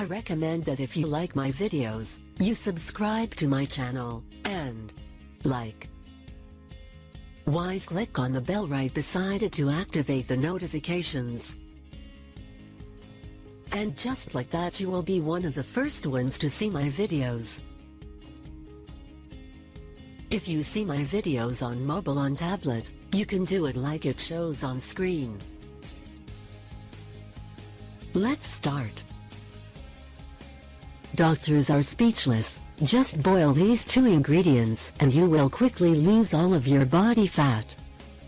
I recommend that if you like my videos, you subscribe to my channel, and like. Click on the bell right beside it to activate the notifications. And just like that you will be one of the first ones to see my videos. If you see my videos on mobile on tablet, you can do it like it shows on screen. Let's start. Doctors are speechless. Just boil these 2 ingredients and you will quickly lose all of your body fat.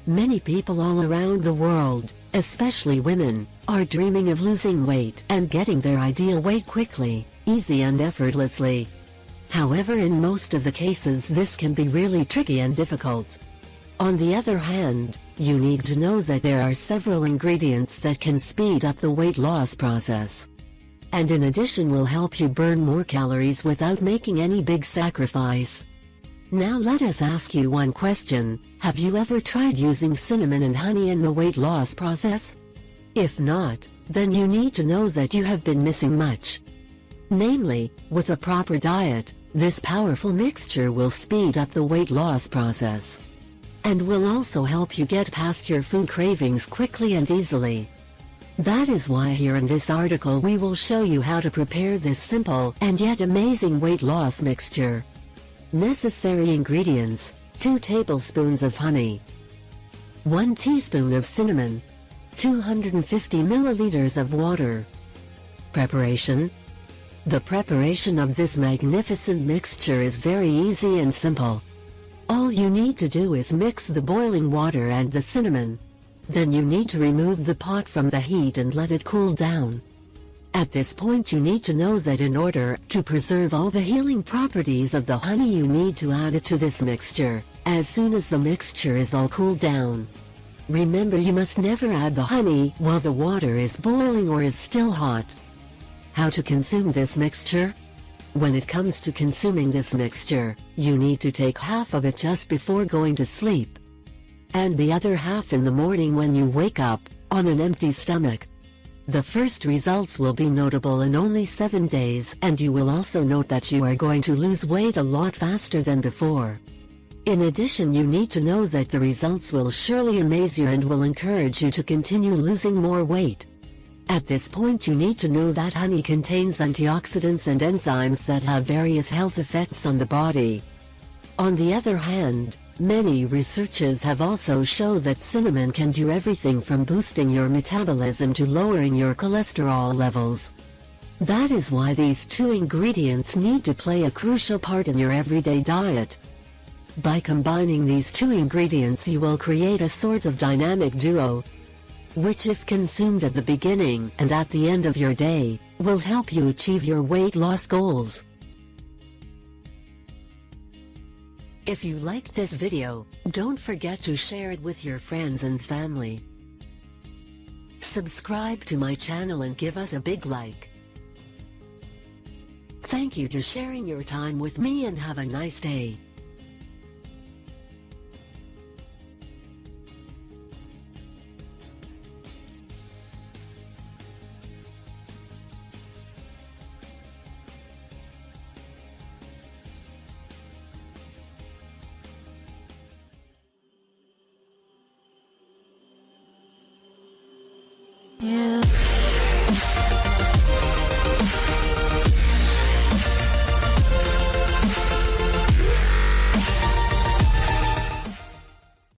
Many people all around the world, especially women, are dreaming of losing weight and getting their ideal weight quickly, easy and effortlessly. However, in most of the cases this can be really tricky and difficult. On the other hand, you need to know that there are several ingredients that can speed up the weight loss process. And in addition will help you burn more calories without making any big sacrifice. Now let us ask you one question: have you ever tried using cinnamon and honey in the weight loss process? If not, then you need to know that you have been missing much. Namely, with a proper diet, this powerful mixture will speed up the weight loss process. And will also help you get past your food cravings quickly and easily. That is why here in this article we will show you how to prepare this simple and yet amazing weight loss mixture. Necessary ingredients: 2 tablespoons of honey, 1 teaspoon of cinnamon, 250 milliliters of water. Preparation. The preparation of this magnificent mixture is very easy and simple. All you need to do is mix the boiling water and the cinnamon. Then you need to remove the pot from the heat and let it cool down. At this point you need to know that in order to preserve all the healing properties of the honey you need to add it to this mixture, as soon as the mixture is all cooled down. Remember, you must never add the honey while the water is boiling or is still hot. How to consume this mixture? When it comes to consuming this mixture, you need to take half of it just before going to sleep, and the other half in the morning when you wake up, on an empty stomach. The first results will be notable in only 7 days, and you will also note that you are going to lose weight a lot faster than before. In addition, you need to know that the results will surely amaze you and will encourage you to continue losing more weight. At this point you need to know that honey contains antioxidants and enzymes that have various health effects on the body. On the other hand, many researchers have also shown that cinnamon can do everything from boosting your metabolism to lowering your cholesterol levels. That is why these 2 ingredients need to play a crucial part in your everyday diet. By combining these 2 ingredients you will create a sort of dynamic duo, which if consumed at the beginning and at the end of your day, will help you achieve your weight loss goals. If you liked this video, don't forget to share it with your friends and family. Subscribe to my channel and give us a big like. Thank you for sharing your time with me and have a nice day.